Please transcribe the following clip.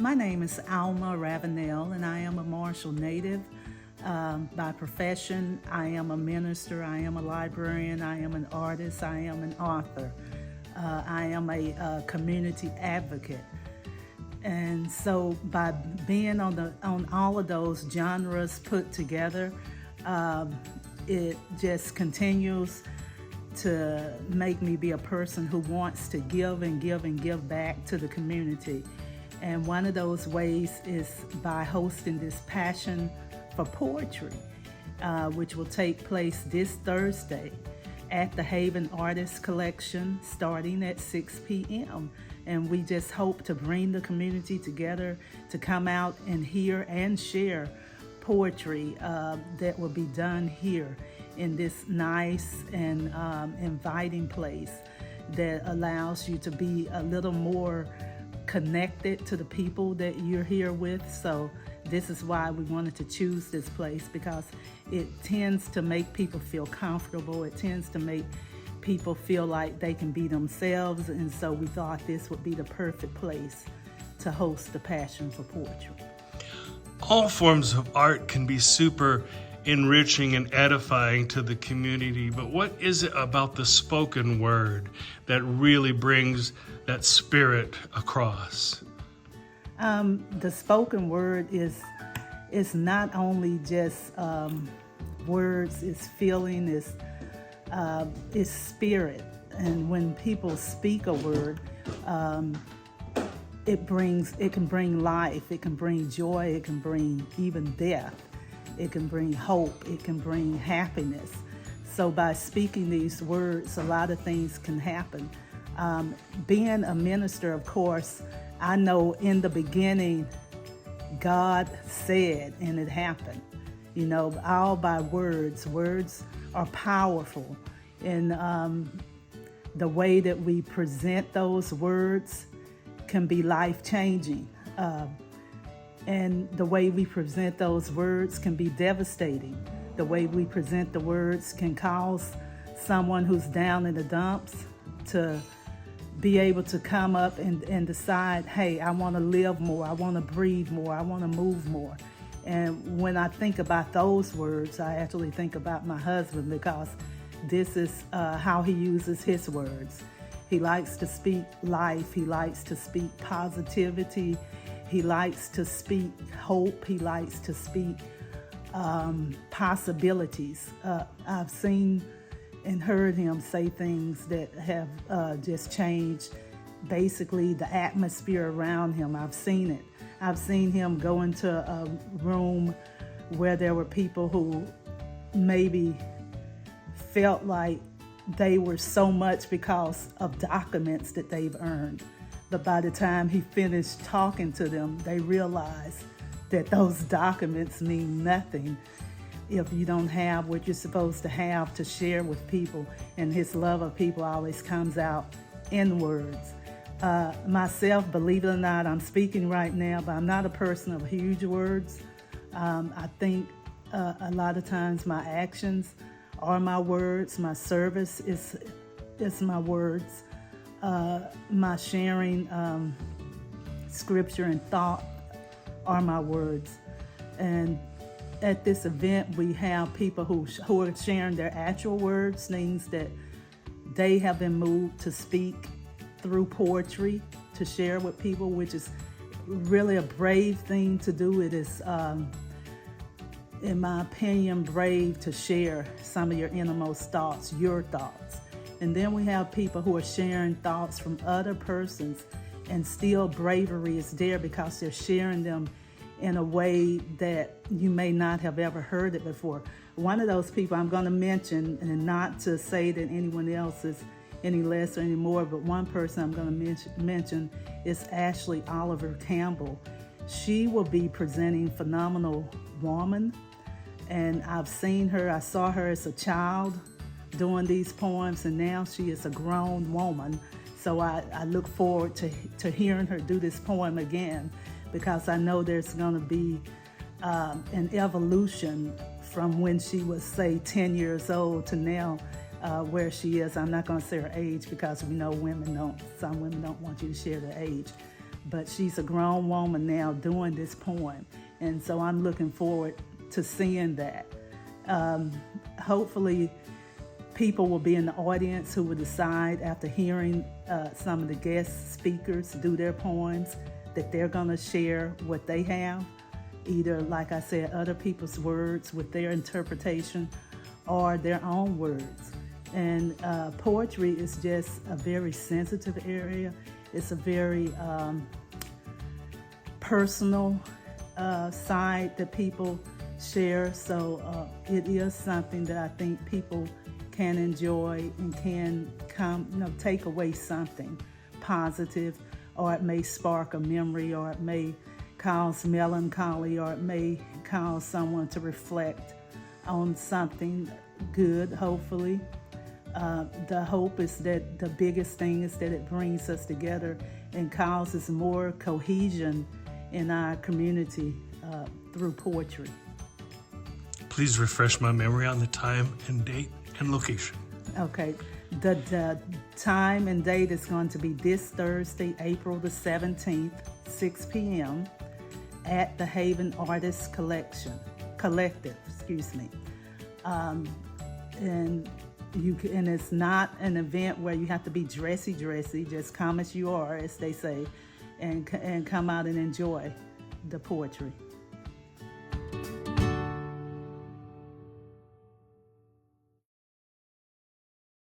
My name is Alma Ravenel, and I am a Marshall native. By profession, I am a minister, I am a librarian, I am an artist, I am an author. I am a community advocate. And so by being on all of those genres put together, it just continues to make me be a person who wants to give and give and give back to the community. And one of those ways is by hosting this Passion for Poetry, which will take place this Thursday at the Haven Artist Collection starting at 6 p.m. And we just hope to bring the community together to come out and hear and share poetry that will be done here in this nice and inviting place that allows you to be a little more connected to the people that you're here with. So this is why we wanted to choose this place, because it tends to make people feel comfortable. It tends to make people feel like they can be themselves. And so we thought this would be the perfect place to host the Passion for Poetry. All forms of art can be super enriching and edifying to the community, but what is it about the spoken word that really brings that spirit across? The spoken word is not only just words, it's feeling, it's spirit. And when people speak a word, it can bring life, it can bring joy, it can bring even death. It can bring hope, it can bring happiness. So by speaking these words, a lot of things can happen. Being a minister, of course, I know in the beginning, God said, and it happened. You know, all by words. Words are powerful. And the way that we present those words can be life-changing. And the way we present those words can be devastating. The way we present the words can cause someone who's down in the dumps to be able to come up and decide, hey, I want to live more, I want to breathe more, I want to move more. And when I think about those words, I actually think about my husband, because this is how he uses his words. He likes to speak life, he likes to speak positivity, he likes to speak hope. He likes to speak possibilities. I've seen and heard him say things that have just changed basically the atmosphere around him. I've seen it. I've seen him go into a room where there were people who maybe felt like they were so much because of documents that they've earned. But by the time he finished talking to them, they realized that those documents mean nothing if you don't have what you're supposed to have to share with people. And his love of people always comes out in words. Myself, believe it or not, I'm speaking right now, but I'm not a person of huge words. I think a lot of times my actions are my words. My service is my words. My sharing scripture and thought are my words. And at this event, we have people who are sharing their actual words, things that they have been moved to speak through poetry, to share with people, which is really a brave thing to do. It is, in my opinion, brave to share some of your innermost thoughts, your thoughts. And then we have people who are sharing thoughts from other persons, and still bravery is there because they're sharing them in a way that you may not have ever heard it before. One of those people I'm going to mention, and not to say that anyone else is any less or any more, but one person I'm going to mention is Ashley Oliver Campbell. She will be presenting Phenomenal Woman, and I've seen her, I saw her as a child doing these poems, and now she is a grown woman. So I look forward to hearing her do this poem again, because I know there's going to be an evolution from when she was, say, 10 years old to now where she is. I'm not going to say her age, because we know some women don't want you to share their age. but she's a grown woman now doing this poem. And so I'm looking forward to seeing that. Hopefully, people will be in the audience who will decide after hearing some of the guest speakers do their poems that they're going to share what they have, either, like I said, other people's words with their interpretation or their own words. And poetry is just a very sensitive area. It's a very personal side that people share. So it is something that I think people can enjoy and can take away something positive, or it may spark a memory, or it may cause melancholy, or it may cause someone to reflect on something good, hopefully. The hope is that the biggest thing is that it brings us together and causes more cohesion in our community through poetry. Please refresh my memory on the time and date and location. Okay, the time and date is going to be this Thursday, April the 17th, 6 p.m. at the Haven Artists Collective. And it's not an event where you have to be dressy. Just come as you are, as they say, and come out and enjoy the poetry.